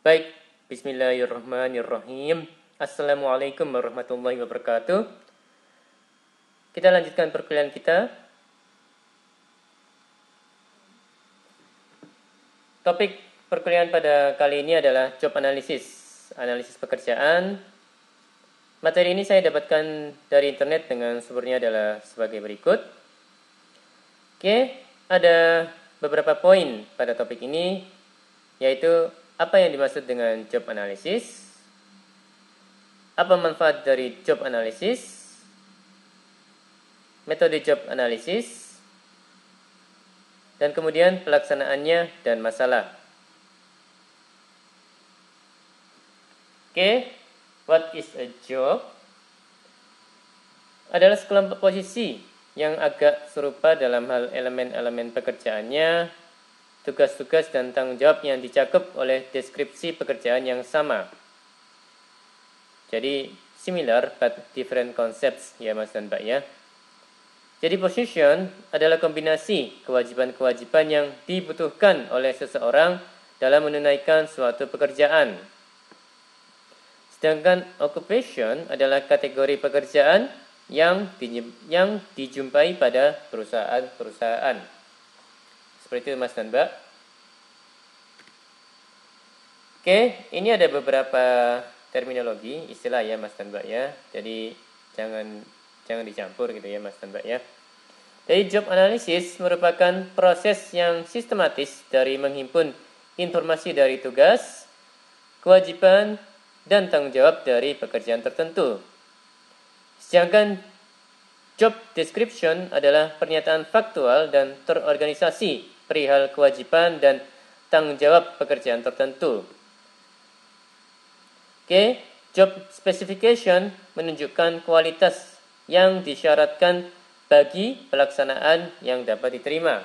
Baik, bismillahirrahmanirrahim. Assalamualaikum warahmatullahi wabarakatuh. Kita lanjutkan perkuliahan kita. Topik perkuliahan pada kali ini adalah job analysis, analisis pekerjaan. Materi ini saya dapatkan dari internet dengan sumbernya adalah sebagai berikut. Oke, ada beberapa poin pada topik ini, yaitu apa yang dimaksud dengan job analysis, apa manfaat dari job analysis, metode job analysis, dan kemudian pelaksanaannya dan masalah. Oke, what is a job? Adalah sekelompok posisi yang agak serupa dalam hal elemen-elemen pekerjaannya, tugas-tugas dan tanggung jawab yang dicakup oleh deskripsi pekerjaan yang sama. Jadi similar but different concepts ya Mas dan Mbak ya. Jadi position adalah kombinasi kewajiban-kewajiban yang dibutuhkan oleh seseorang dalam menunaikan suatu pekerjaan. Sedangkan occupation adalah kategori pekerjaan yang dijumpai pada perusahaan-perusahaan. Seperti itu Mas dan Mbak. Oke, ini ada beberapa terminologi, istilah ya Mas dan Mbak ya. Jadi jangan dicampur gitu ya Mas dan Mbak ya. Jadi job analysis merupakan proses yang sistematis dari menghimpun informasi dari tugas, kewajiban, dan tanggung jawab dari pekerjaan tertentu. Sedangkan job description adalah pernyataan faktual dan terorganisasi perihal kewajiban dan tanggung jawab pekerjaan tertentu. Oke, job specification menunjukkan kualitas yang disyaratkan bagi pelaksanaan yang dapat diterima.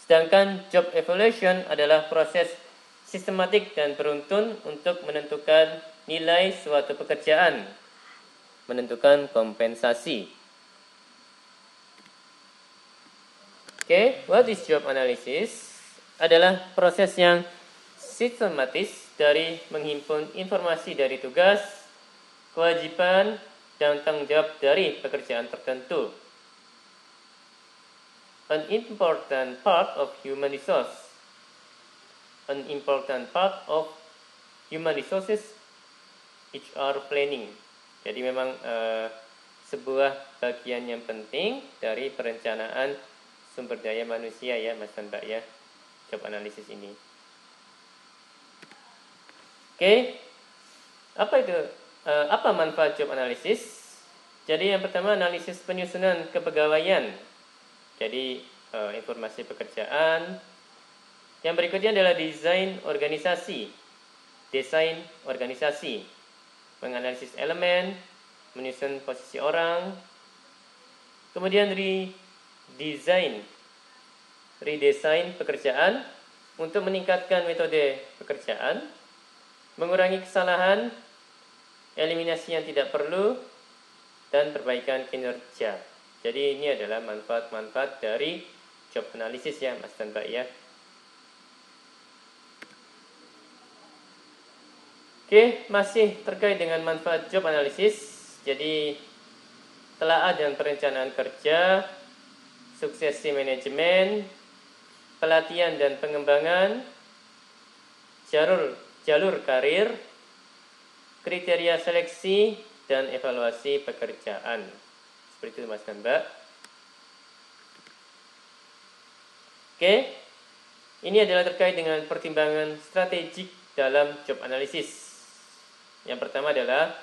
Sedangkan job evaluation adalah proses sistematik dan beruntun untuk menentukan nilai suatu pekerjaan, menentukan kompensasi. Oke, what is job analysis? Adalah proses yang sistematis dari menghimpun informasi dari tugas, kewajiban, dan tanggung jawab dari pekerjaan tertentu. An important part of human resource. An important part of human resources HR planning. Jadi memang sebuah bagian yang penting dari perencanaan sumber daya manusia ya Mas dan Mbak ya, job analisis ini. Oke, apa manfaat job analisis? Jadi yang pertama analisis penyusunan kepegawaian. Jadi informasi pekerjaan. Yang berikutnya adalah desain organisasi. Menganalisis elemen, menyusun posisi orang. Kemudian redesign pekerjaan untuk meningkatkan metode pekerjaan, mengurangi kesalahan, eliminasi yang tidak perlu, dan perbaikan kinerja. Jadi ini adalah manfaat-manfaat dari job analysis ya Mas dan Mbak ya. Oke, masih terkait dengan manfaat job analysis. Jadi telaah dan perencanaan kerja, suksesi manajemen, pelatihan dan pengembangan, jalur karir, kriteria seleksi, dan evaluasi pekerjaan. Seperti itu Mas dan Mbak. Oke, ini adalah terkait dengan pertimbangan strategik dalam job analysis. Yang pertama adalah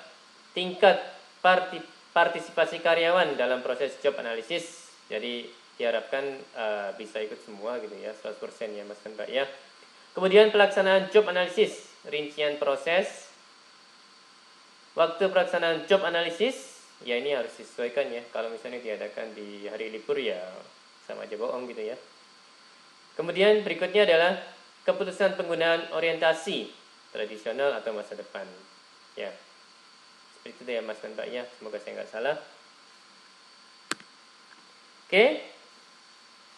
tingkat partisipasi karyawan dalam proses job analysis. Jadi diharapkan bisa ikut semua gitu ya, 100% ya Mas dan Mbak ya. Kemudian pelaksanaan job analysis, rincian proses, waktu pelaksanaan job analysis, ya ini harus disesuaikan ya. Kalau misalnya diadakan di hari libur ya sama aja bohong gitu ya. Kemudian berikutnya adalah keputusan penggunaan orientasi tradisional atau masa depan. Ya, seperti itu ya Mas dan Mbak ya. Semoga saya nggak salah. Oke.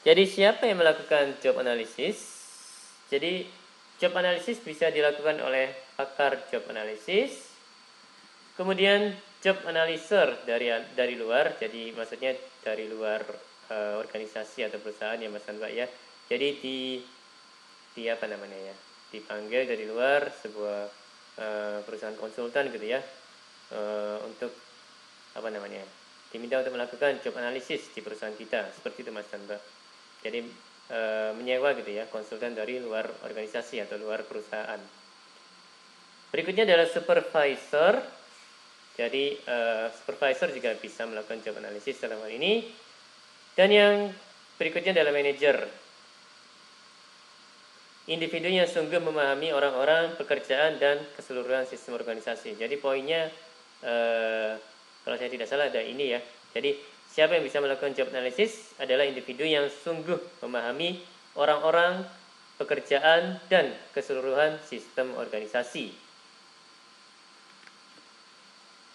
Jadi siapa yang melakukan job analysis? Jadi Job analysis bisa dilakukan oleh pakar job analysis. Kemudian job analyzer dari luar, jadi maksudnya dari luar organisasi atau perusahaan ya Mas dan Mbak ya. Jadi di apa namanya ya? Dipanggil dari luar sebuah perusahaan konsultan gitu ya. Untuk apa namanya? Diminta untuk melakukan job analysis di perusahaan kita, seperti itu Mas dan Mbak. Jadi menyewa gitu ya, konsultan dari luar organisasi atau luar perusahaan. Berikutnya adalah supervisor. Jadi supervisor juga bisa melakukan job analysis dalam hal ini. Dan yang berikutnya adalah manager. Individu yang sungguh memahami orang-orang, pekerjaan, dan keseluruhan sistem organisasi. Jadi poinnya kalau saya tidak salah ada ini ya. Jadi siapa yang bisa melakukan job analysis adalah individu yang sungguh memahami orang-orang, pekerjaan, dan keseluruhan sistem organisasi.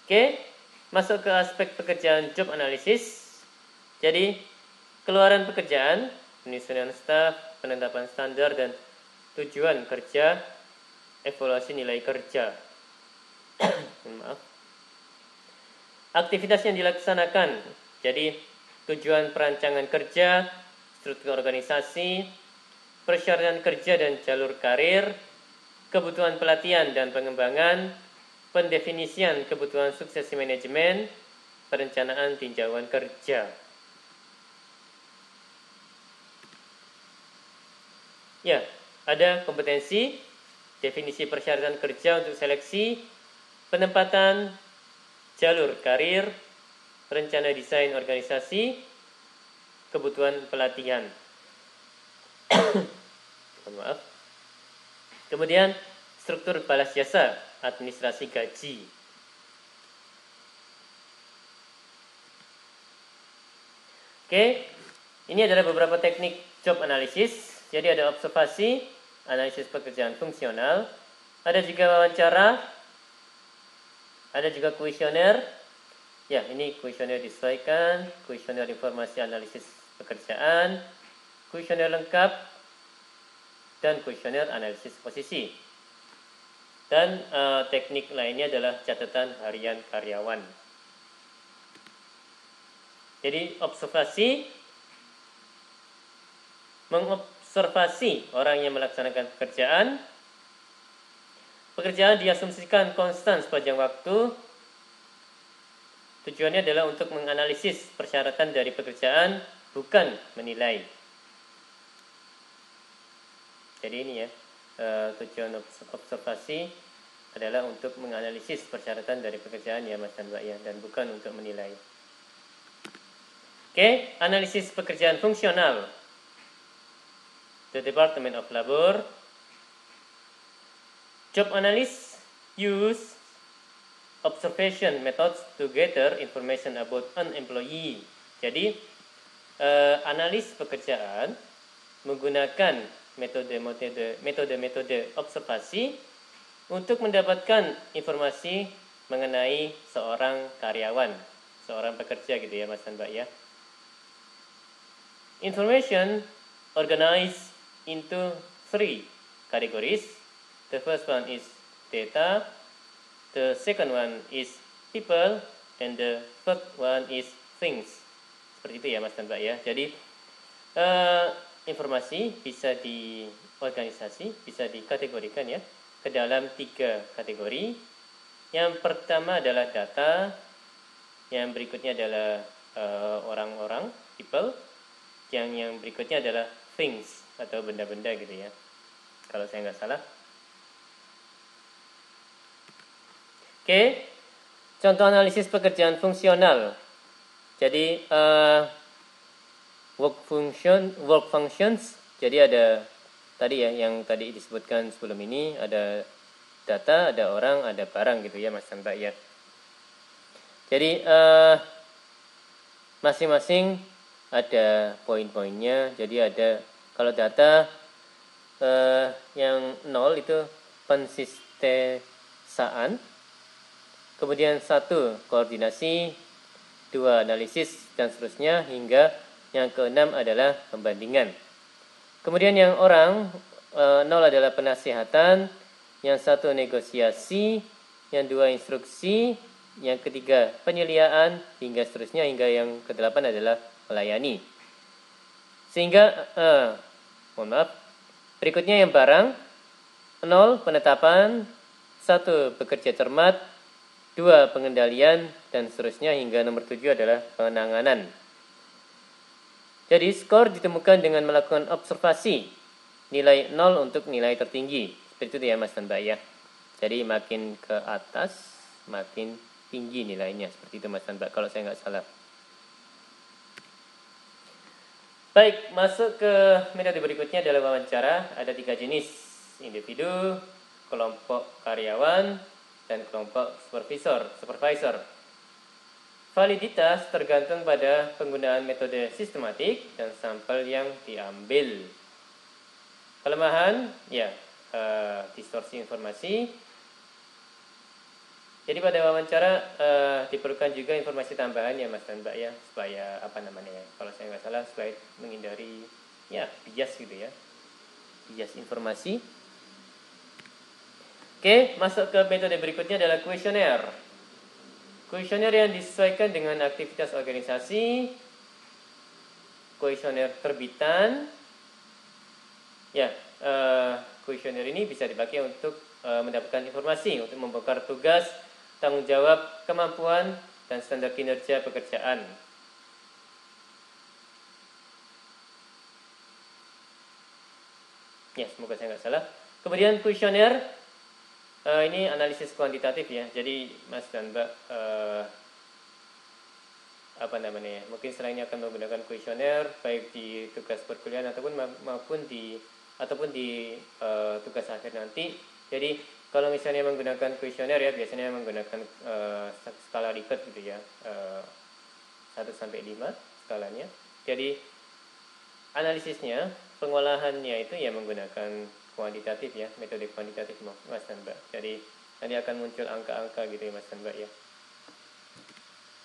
Oke, masuk ke aspek pekerjaan job analysis. Jadi, keluaran pekerjaan, penyusunan staf, penetapan standar, dan tujuan kerja, evaluasi nilai kerja. Maaf. Aktivitas yang dilaksanakan, jadi tujuan perancangan kerja, struktur organisasi, persyaratan kerja dan jalur karir, kebutuhan pelatihan dan pengembangan, pendefinisian kebutuhan suksesi manajemen, perencanaan tinjauan kerja. Ya, ada kompetensi, definisi persyaratan kerja untuk seleksi, penempatan, jalur karir, rencana desain organisasi, kebutuhan pelatihan. Maaf. Kemudian struktur balas jasa, administrasi gaji. Oke, ini adalah beberapa teknik job analysis. Jadi ada observasi, analisis pekerjaan fungsional, ada juga wawancara, ada juga kuesioner. Ya, ini kuesioner disesuaikan, kuesioner informasi analisis pekerjaan, kuesioner lengkap, dan kuesioner analisis posisi. Dan teknik lainnya adalah catatan harian karyawan. Jadi observasi, mengobservasi orang yang melaksanakan pekerjaan. Pekerjaan diasumsikan konstan sepanjang waktu. Tujuannya adalah untuk menganalisis persyaratan dari pekerjaan, bukan menilai. Jadi ini ya, tujuan observasi adalah untuk menganalisis persyaratan dari pekerjaan ya Mas dan Mbak ya, dan bukan untuk menilai. Oke, analisis pekerjaan fungsional. The Department of Labor. Job analysts use observation methods to gather information about an employee. Jadi, analis pekerjaan menggunakan metode observasi untuk mendapatkan informasi mengenai seorang karyawan, seorang pekerja gitu ya Mas dan Mbak ya. Information organized into 3 categories. The first one is data, the second one is people, and the third one is things. Seperti itu ya Mas dan Mbak ya. Jadi informasi bisa diorganisasi, bisa dikategorikan ya ke dalam 3 kategori. Yang pertama adalah data, yang berikutnya adalah orang-orang, people, yang berikutnya adalah things atau benda-benda gitu ya, kalau saya nggak salah. Oke, contoh analisis pekerjaan fungsional. Jadi work functions. Jadi ada tadi ya yang tadi disebutkan sebelum ini, ada data, ada orang, ada barang gitu ya Mas dan Mbak ya. Jadi masing-masing ada poin-poinnya. Jadi ada kalau data yang 0 itu konsistensaan, kemudian 1 koordinasi, 2 analisis, dan seterusnya hingga yang ke-6 adalah pembandingan. Kemudian yang orang 0 adalah penasihatan, yang 1 negosiasi, yang 2 instruksi, yang ketiga penyediaan, hingga seterusnya, hingga yang ke-8 adalah melayani. Sehingga, berikutnya yang barang, 0 penetapan, 1 bekerja cermat, 2 pengendalian, dan seterusnya, hingga nomor 7 adalah penanganan. Jadi skor ditemukan dengan melakukan observasi. Nilai 0 untuk nilai tertinggi. Seperti itu ya Mas dan Mbak ya. Jadi makin ke atas, makin tinggi nilainya. Seperti itu Mas dan Mbak, kalau saya nggak salah. Baik, masuk ke metode berikutnya adalah wawancara. Ada 3 jenis. Individu, kelompok karyawan, dan kelompok supervisor. Validitas tergantung pada penggunaan metode sistematik dan sampel yang diambil. Kelemahan, ya, distorsi informasi. Jadi pada wawancara diperlukan juga informasi tambahan ya Mas dan Mbak ya, supaya kalau saya nggak salah, supaya menghindari ya bias gitu ya, bias informasi. Oke, masuk ke metode berikutnya adalah kuesioner. Kuesioner yang disesuaikan dengan aktivitas organisasi, kuesioner terbitan. Ya, kuesioner ini bisa dipakai untuk mendapatkan informasi, untuk membongkar tugas, tanggung jawab, kemampuan, dan standar kinerja pekerjaan. Ya, semoga saya nggak salah. Kemudian kuesioner, ini analisis kuantitatif ya. Jadi Mas dan Mbak, mungkin selainnya akan menggunakan kuesioner baik di tugas perkuliahan ataupun di tugas akhir nanti. Jadi kalau misalnya menggunakan kuesioner ya, biasanya menggunakan skala Likert gitu ya, 1 sampai 5 skalanya. Jadi analisisnya, pengolahannya itu ya menggunakan kuantitatif ya, metode kuantitatif Mas dan Mbak. Jadi nanti akan muncul angka-angka gitu ya Mas dan Mbak ya.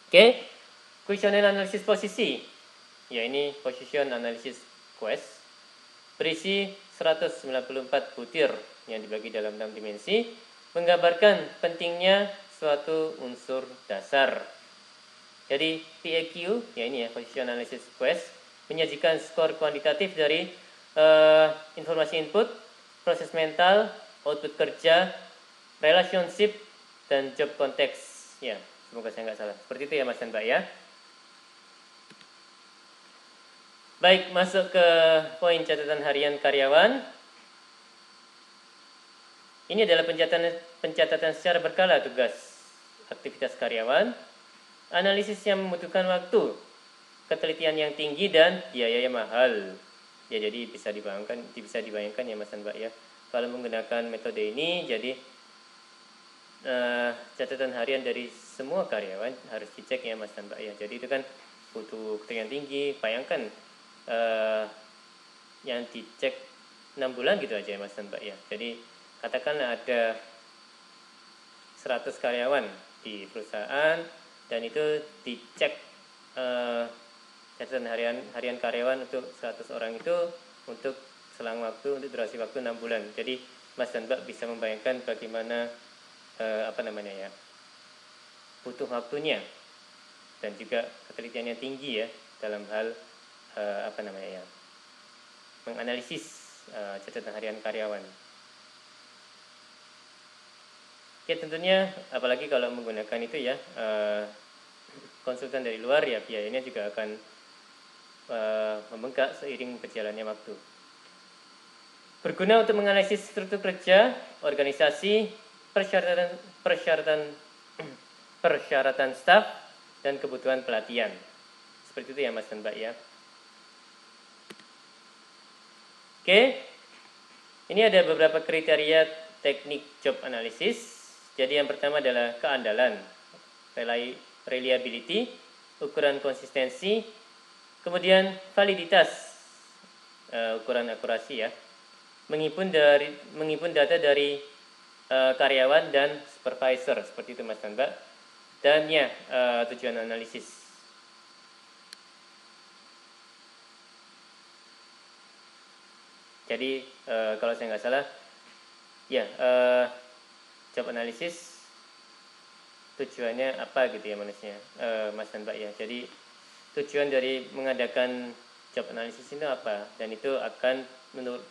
Oke, kuesioner analisis posisi. Ya, ini position analysis quest. Berisi 194 butir yang dibagi dalam 6 dimensi, menggambarkan pentingnya suatu unsur dasar. Jadi PAQ, ya ini ya, position analysis quest, menyajikan skor kuantitatif dari informasi input, proses mental, output kerja, relationship, dan job konteks. Ya, semoga saya nggak salah. Seperti itu ya Mas dan Mbak ya. Baik, masuk ke poin catatan harian karyawan. Ini adalah pencatatan secara berkala tugas aktivitas karyawan. Analisis yang membutuhkan waktu, ketelitian yang tinggi, dan biaya yang mahal. Ya, jadi bisa dibayangkan ya Mas dan Mbak ya. Kalau menggunakan metode ini, jadi catatan harian dari semua karyawan harus dicek ya Mas dan Mbak ya. Jadi itu kan butuh ketelitian tinggi. Bayangkan yang dicek 6 bulan gitu aja ya Mas dan Mbak ya. Jadi katakanlah ada 100 karyawan di perusahaan, dan itu dicek catatan harian karyawan untuk 100 orang itu untuk selang waktu, untuk durasi waktu 6 bulan. Jadi Mas dan Mbak bisa membayangkan bagaimana butuh waktunya dan juga ketelitian yang tinggi ya dalam hal menganalisis catatan harian karyawan. Oke, tentunya apalagi kalau menggunakan itu ya konsultan dari luar ya, biayanya juga akan membengkak seiring berjalannya waktu. Berguna untuk menganalisis struktur kerja, organisasi, persyaratan staf, dan kebutuhan pelatihan. Seperti itu ya Mas dan Mbak ya. Oke, ini ada beberapa kriteria teknik job analysis. Jadi yang pertama adalah keandalan, reliability, ukuran konsistensi, kemudian validitas, ukuran akurasi ya, menghimpun data dari karyawan dan supervisor, seperti itu Mas dan Mbak, dan ya tujuan analisis. Jadi kalau saya nggak salah, ya job analysis tujuannya apa gitu ya manusia, Mas dan Mbak ya. Jadi tujuan dari mengadakan job analysis itu apa, dan itu akan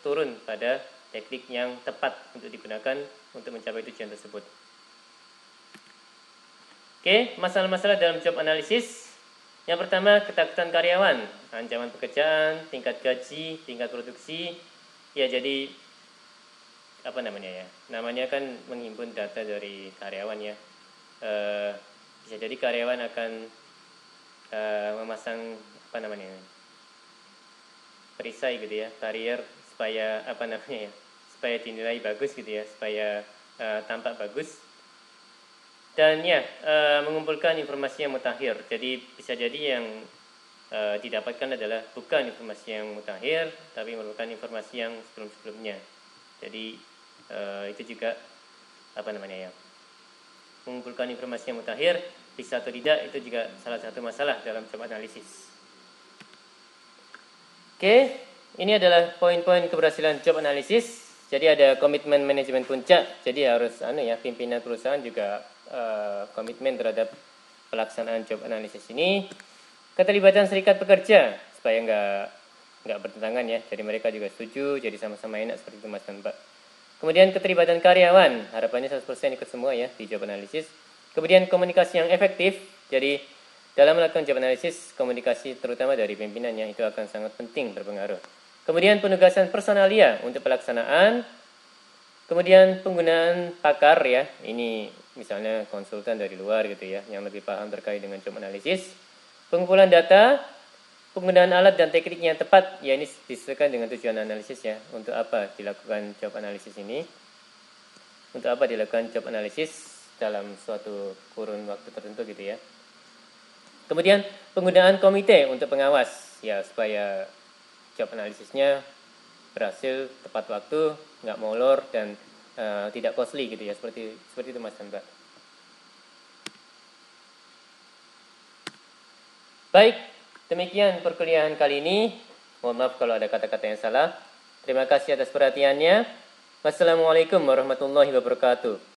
turun pada teknik yang tepat untuk digunakan untuk mencapai tujuan tersebut. Oke, masalah-masalah dalam job analysis. Yang pertama, ketakutan karyawan, ancaman pekerjaan, tingkat gaji, tingkat produksi. Ya, jadi apa namanya ya? Namanya kan menghimpun data dari karyawan ya. Bisa jadi karyawan akan memasang apa namanya? Perisai gitu ya, karier supaya apa namanya ya? Supaya dinilai bagus gitu ya, supaya tampak bagus. Dan ya, mengumpulkan informasi yang mutakhir. Jadi bisa jadi yang didapatkan adalah bukan informasi yang mutakhir, tapi merupakan informasi yang sebelum-sebelumnya. Jadi itu juga apa namanya ya, mengumpulkan informasi yang mutakhir bisa atau tidak, itu juga salah satu masalah dalam job analisis. Oke, ini adalah poin-poin keberhasilan job analisis. Jadi ada komitmen manajemen puncak. Jadi harus pimpinan perusahaan juga komitmen terhadap pelaksanaan job analisis ini. Keterlibatan serikat pekerja supaya nggak bertentangan ya. Jadi mereka juga setuju, jadi sama-sama enak seperti itu Mas dan Mbak. Kemudian keterlibatan karyawan, harapannya 100% ikut semua ya di job analisis. Kemudian komunikasi yang efektif. Jadi dalam melakukan job analisis, komunikasi terutama dari pimpinannya itu akan sangat penting berpengaruh. Kemudian penugasan personalia untuk pelaksanaan. Kemudian penggunaan pakar ya, ini misalnya konsultan dari luar gitu ya, yang lebih paham terkait dengan job analisis. Pengumpulan data, penggunaan alat dan teknik yang tepat, ya ini disesuaikan dengan tujuan analisis ya. Untuk apa dilakukan job analisis ini? Untuk apa dilakukan job analisis dalam suatu kurun waktu tertentu gitu ya. Kemudian penggunaan komite untuk pengawas ya, supaya job analisisnya berhasil tepat waktu, nggak molor dan tidak costly gitu ya, seperti itu Mas dan Mbak. Baik, demikian perkuliahan kali ini. Mohon maaf kalau ada kata-kata yang salah. Terima kasih atas perhatiannya. Wassalamualaikum warahmatullahi wabarakatuh.